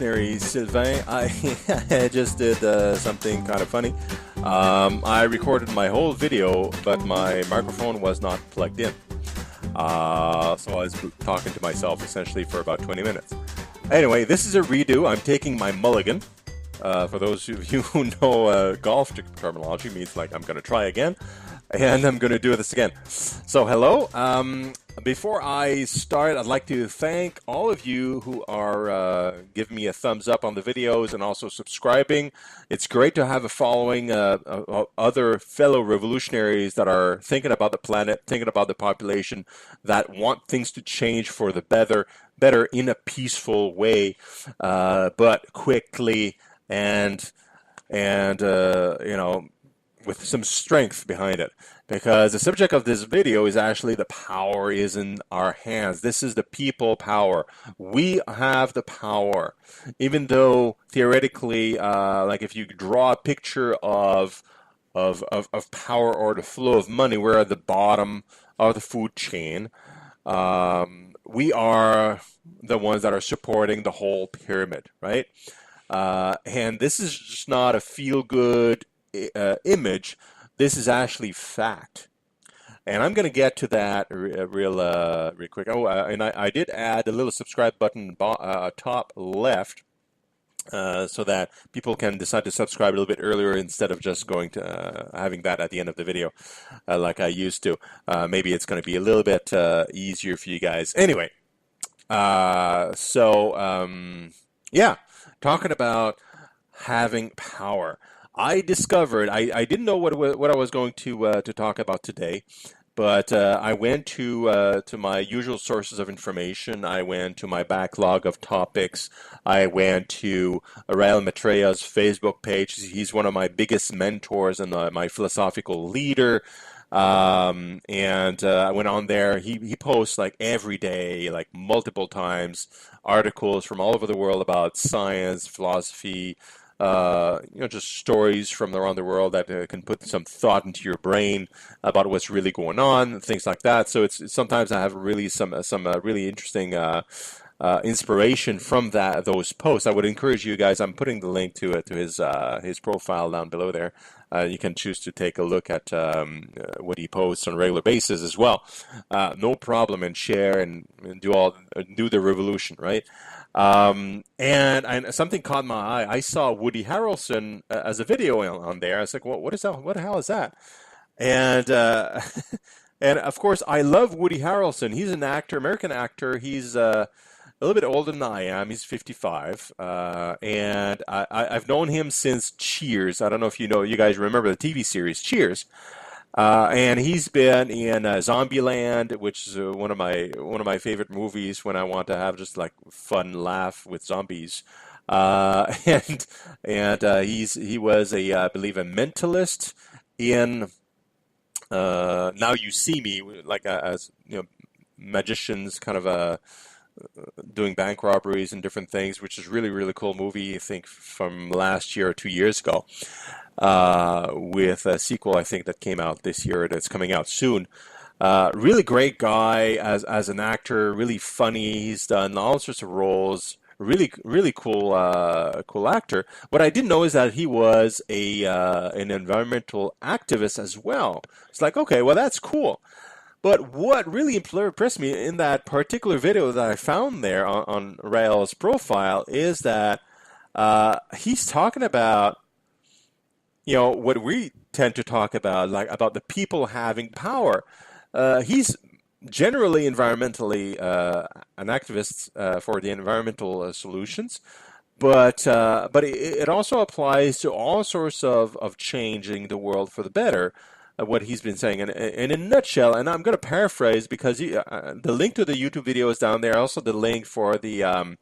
Revolutionary, Sylvain. I just did something kind of funny. I recorded my whole video, but my microphone was not plugged in. So I was talking to myself essentially for about 20 minutes. Anyway, this is a redo. I'm taking my mulligan. For those of you who know golf terminology, means like I'm going to try again. And I'm going to do this again. So hello. Before I start, I'd like to thank all of you who are giving me a thumbs up on the videos and also subscribing. It's great to have a following other fellow revolutionaries that are thinking about the planet, thinking about the population, that want things to change for the better in a peaceful way, but quickly and you know, with some strength behind it, because the subject of this video is actually the power is in our hands. This is the people power. We have the power, even though theoretically, like if you draw a picture of power or the flow of money, we're at the bottom of the food chain. We are the ones that are supporting the whole pyramid, right? And this is just not a feel-good image. This is actually fact, and I'm going to get to that real quick. Oh, and I did add a little subscribe button top left, so that people can decide to subscribe a little bit earlier instead of just going to having that at the end of the video like I used to. Maybe it's going to be a little bit easier for you guys. Anyway, yeah, talking about having power. I discovered I didn't know what I was going to talk about today, but I went to my usual sources of information. I went to my backlog of topics. I went to Rael Maitreya's Facebook page. He's one of my biggest mentors and my philosophical leader. And I went on there. He posts like every day, like multiple times, articles from all over the world about science, philosophy. Just stories from around the world that can put some thought into your brain about what's really going on, things like that. So it's sometimes I have really some really interesting inspiration from those posts. I would encourage you guys. I'm putting the link to his profile down below there. You can choose to take a look at what he posts on a regular basis as well. No problem, and share and do the revolution, right? And something caught my eye. I saw Woody Harrelson as a video on there. I was like, well, what is that? What the hell is that? And and of course, I love Woody Harrelson. He's an actor, American actor. He's a little bit older than I am. He's 55, and I've known him since Cheers. I don't know if you guys remember the TV series Cheers. And he's been in Zombieland, which is one of my favorite movies when I want to have just like fun laugh with zombies. And he was I believe a mentalist in Now You See Me, like as magicians kind of doing bank robberies and different things, which is really cool movie. I think from last year or 2 years ago. With a sequel, I think, that came out this year that's coming out soon. Really great guy as an actor, really funny. He's done all sorts of roles. Really cool actor. What I didn't know is that he was an environmental activist as well. It's like, okay, well, that's cool. But what really impressed me in that particular video that I found there on Rael's profile is that he's talking about what we tend to talk about, like about the people having power. He's generally environmentally an activist for the environmental solutions, but it also applies to all sorts of changing the world for the better. What he's been saying, and in a nutshell, and I'm going to paraphrase because the link to the YouTube video is down there. Also, the link for the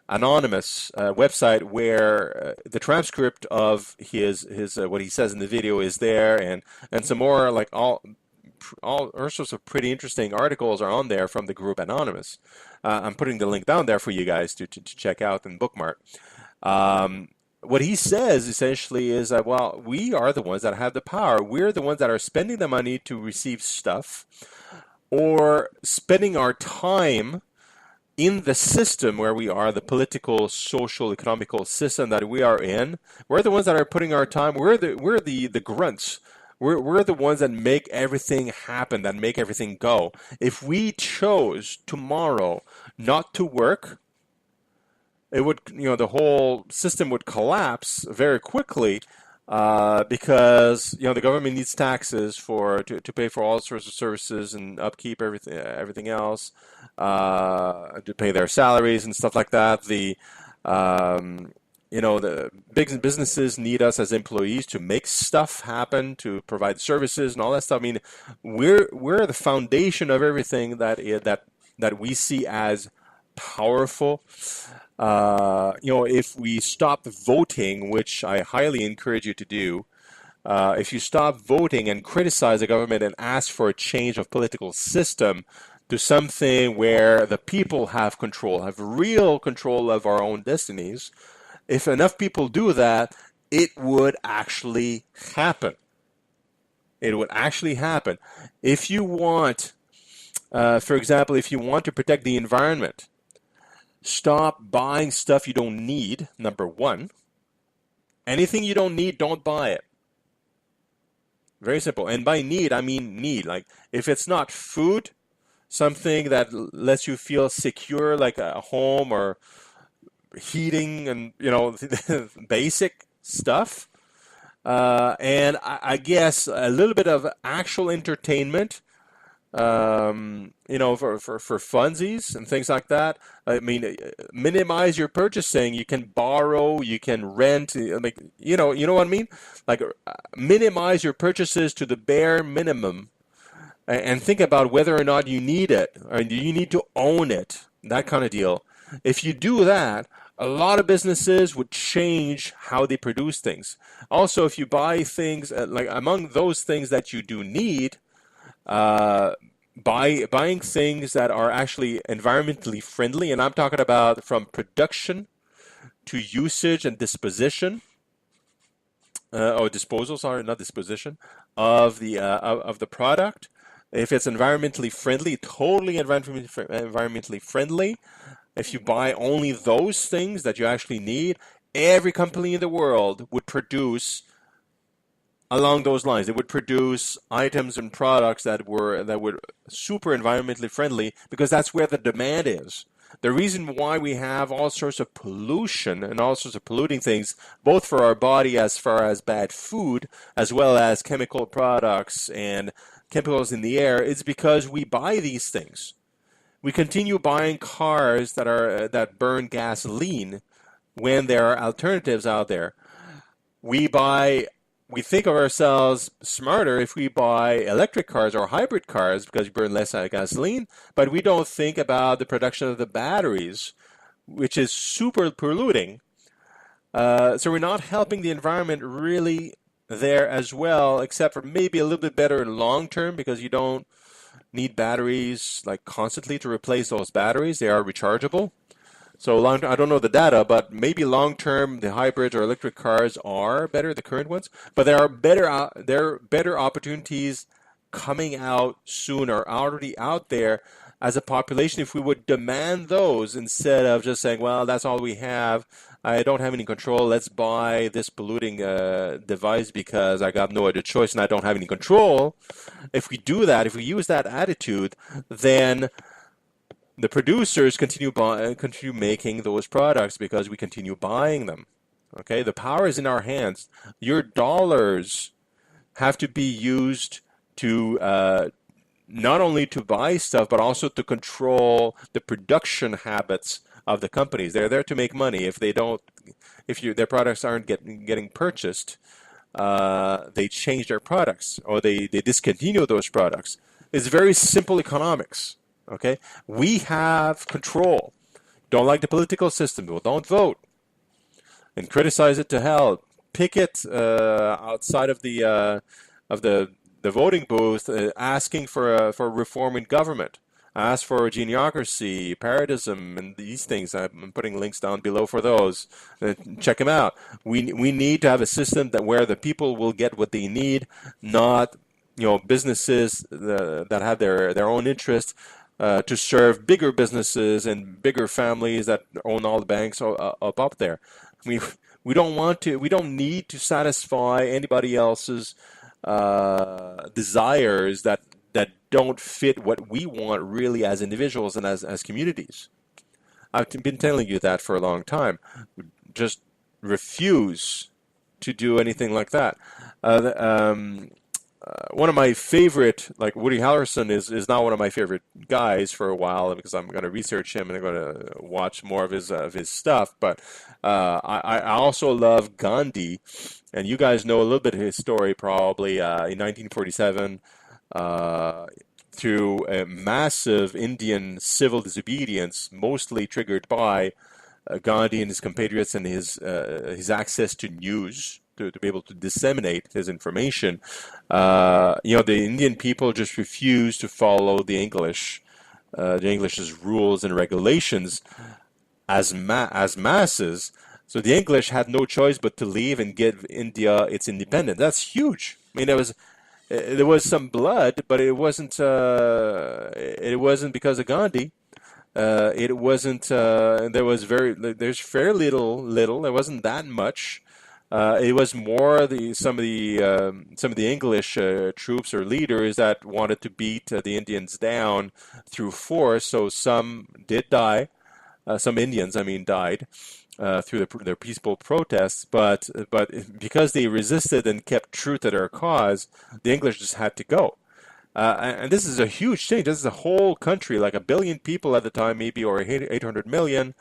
anonymous website where the transcript of his what he says in the video is there, and some more, like all sorts of pretty interesting articles are on there from the group Anonymous. I'm putting the link down there for you guys to check out and bookmark. What he says essentially is that, well, we are the ones that have the power. We're the ones that are spending the money to receive stuff, or spending our time in the system where we are, the political, social, economical system that we are in, we're the ones that are putting our time. We're the grunts. We're the ones that make everything happen, that make everything go. If we chose tomorrow not to work, it would, the whole system would collapse very quickly, because the government needs taxes to pay for all sorts of services and upkeep everything else, to pay their salaries and stuff like that. The big businesses need us as employees to make stuff happen, to provide services and all that stuff. I mean, we're the foundation of everything that we see as powerful. If we stop voting, which I highly encourage you to do, if you stop voting and criticize the government and ask for a change of political system to something where the people have control, have real control of our own destinies, if enough people do that, it would actually happen. It would actually happen. If you want, for example, if you want to protect the environment, stop buying stuff you don't need, number one. Anything you don't need, don't buy it. Very simple. And by need, I mean need. Like, if it's not food, something that lets you feel secure, like a home or heating and, basic stuff. And I guess a little bit of actual entertainment, for funsies and things like that. I mean, minimize your purchasing. You can borrow, you can rent, like, you know what I mean? Like, minimize your purchases to the bare minimum, and think about whether or not you need it, or do you need to own it, that kind of deal. If you do that, a lot of businesses would change how they produce things. Also, if you buy things, like among those things that you do need, buying things that are actually environmentally friendly, and I'm talking about from production to usage and disposition, or disposal, sorry, not disposition, of the product. If it's environmentally friendly, totally environmentally friendly, if you buy only those things that you actually need, every company in the world would produce along those lines. They would produce items and products that were super environmentally friendly, because that's where the demand is. The reason why we have all sorts of pollution and all sorts of polluting things, both for our body as far as bad food, as well as chemical products and chemicals in the air, is because we buy these things. We continue buying cars that burn gasoline when there are alternatives out there. We think of ourselves smarter if we buy electric cars or hybrid cars because we burn less gasoline, but we don't think about the production of the batteries, which is super polluting. So we're not helping the environment really there as well, except for maybe a little bit better in long term, because you don't need batteries like constantly to replace those batteries. They are rechargeable. So I don't know the data, but maybe long term the hybrids or electric cars are better, the current ones. But there are better opportunities coming out soon, or already out there as a population, if we would demand those instead of just saying, well, that's all we have. I don't have any control. Let's buy this polluting device because I got no other choice and I don't have any control. If we do that, if we use that attitude, then the producers continue making those products because we continue buying them. Okay, the power is in our hands. Your dollars have to be used to not only to buy stuff, but also to control the production habits of the companies. They're there to make money. If their products aren't getting purchased, they change their products, or they discontinue those products. It's very simple economics. Okay, we have control. Don't like the political system? Well, don't vote and criticize it to hell. Picket outside of the voting booth, asking for reform in government. Ask for geneocracy, Paradism, and these things. I'm putting links down below for those. Check them out. We need to have a system where the people will get what they need, not businesses that have their own interest to serve bigger businesses and bigger families that own all the banks up there. We we don't want to. We don't need to satisfy anybody else's desires that don't fit what we want really as individuals and as communities. I've been telling you that for a long time. Just refuse to do anything like that. One of my favorite, like Woody Harrelson, is not one of my favorite guys for a while because I'm going to research him and I'm going to watch more of his stuff. But I also love Gandhi, and you guys know a little bit of his story probably in 1947. Through a massive Indian civil disobedience, mostly triggered by Gandhi and his compatriots and his access to news to be able to disseminate his information. The Indian people just refused to follow the English's rules and regulations as masses. So the English had no choice but to leave and give India its independence. That's huge. I mean, there was some blood, but it wasn't because of Gandhi. It wasn't. There's very little. There wasn't that much. It was more some of the English troops or leaders that wanted to beat the Indians down through force. So some did die. Some Indians, I mean, died through their peaceful protests. But because they resisted and kept true to their cause, the English just had to go. And this is a huge change. This is a whole country, like 1 billion people at the time, maybe, or 800 million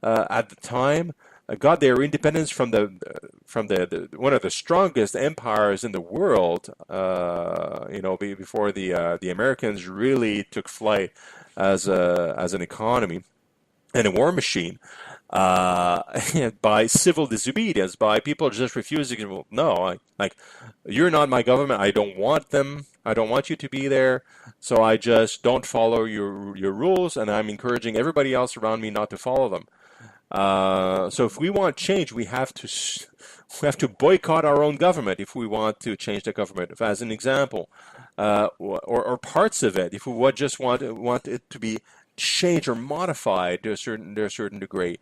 at the time, got their independence from the one of the strongest empires in the world. Before the Americans really took flight as an economy and a war machine. By civil disobedience, by people just refusing. Well, no, you're not my government. I don't want them. I don't want you to be there. So I just don't follow your rules, and I'm encouraging everybody else around me not to follow them. So if we want change, we have to boycott our own government if we want to change the government. If, as an example, or parts of it, if we just want it to be changed or modified to a certain degree.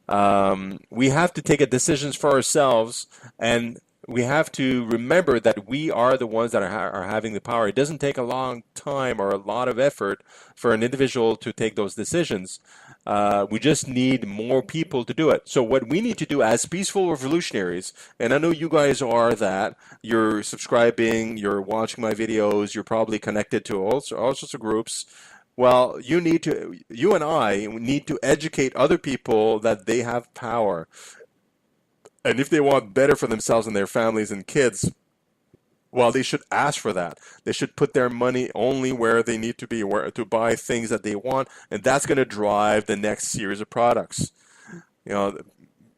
We have to take decisions for ourselves, and we have to remember that we are the ones that are having the power. It doesn't take a long time or a lot of effort for an individual to take those decisions. We just need more people to do it. So what we need to do as peaceful revolutionaries, and I know you guys are that, you're subscribing, you're watching my videos, you're probably connected to all sorts of groups. Well, you and I need to educate other people that they have power. And if they want better for themselves and their families and kids, well, they should ask for that. They should put their money only where they need to be, where to buy things that they want, and that's going to drive the next series of products.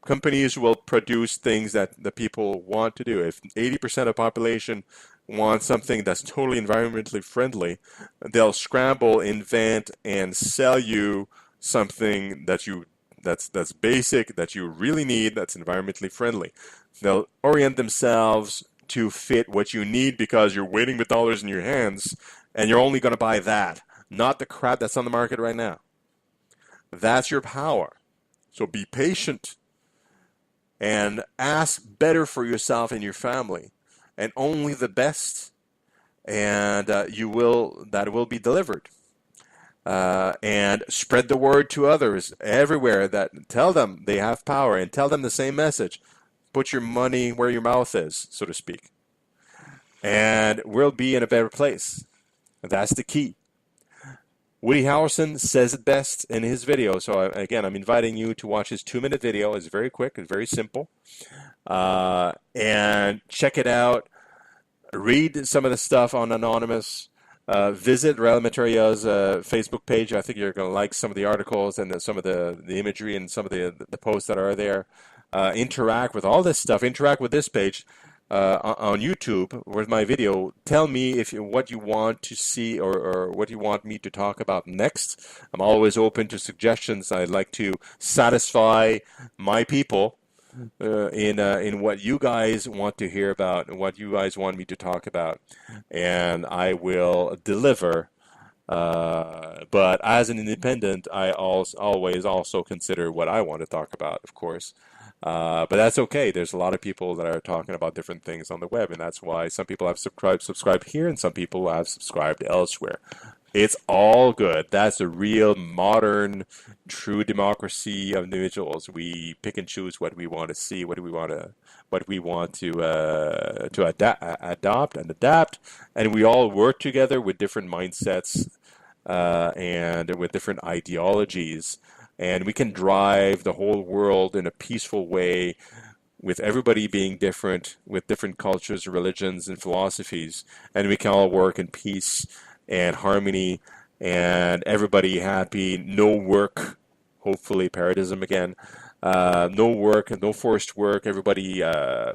Companies will produce things that the people want to do. If 80% of the population wants something that's totally environmentally friendly, they'll scramble, invent, and sell you something that's basic, that you really need, that's environmentally friendly. They'll orient themselves to fit what you need because you're waiting with dollars in your hands, and you're only going to buy that, not the crap that's on the market right now. That's your power. So be patient and ask better for yourself and your family, and only the best, and that will be delivered. And spread the word to others everywhere, that tell them they have power and tell them the same message. Put your money where your mouth is, so to speak, and we'll be in a better place. That's the key. Woody Harrelson says it best in his video. So again, I'm inviting you to watch his 2-minute video. It's very quick. It's very simple. And check it out. Read some of the stuff on Anonymous. Visit Rael Materia's Facebook page. I think you're going to like some of the articles and some of the imagery and some of the posts that are there. Interact with all this stuff. Interact with this page on YouTube with my video. Tell me what you want to see or what you want me to talk about next. I'm always open to suggestions. I'd like to satisfy my people in what you guys want to hear about and what you guys want me to talk about, and I will deliver But as an independent, I always also consider what I want to talk about, of course. But that's okay. There's a lot of people that are talking about different things on the web, and that's why some people have subscribed here, and some people have subscribed elsewhere. It's all good. That's a real modern, true democracy of individuals. We pick and choose what we want to see, what we want to adopt and adapt, and we all work together with different mindsets and with different ideologies, and we can drive the whole world in a peaceful way with everybody being different, with different cultures, religions, and philosophies, and we can all work in peace and harmony, and everybody happy. No work, hopefully, Paradism again. No work, no forced work. Everybody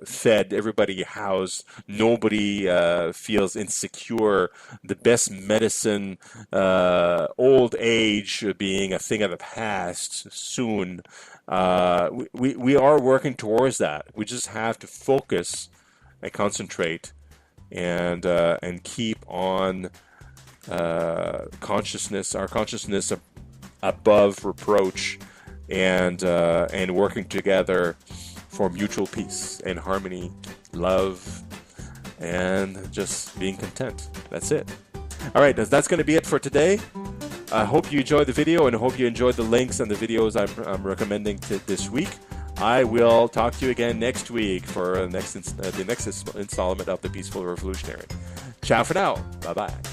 fed, everybody housed. Nobody feels insecure. The best medicine, old age being a thing of the past soon. We are working towards that. We just have to focus and concentrate and keep on our consciousness above reproach, and working together for mutual peace and harmony, love, and just being content. That's it. All right, that's going to be it for today. I hope you enjoyed the video, and I hope you enjoyed the links and the videos I'm recommending this week. I will talk to you again next week for the next installment of The Peaceful Revolutionary. Ciao for now. Bye-bye.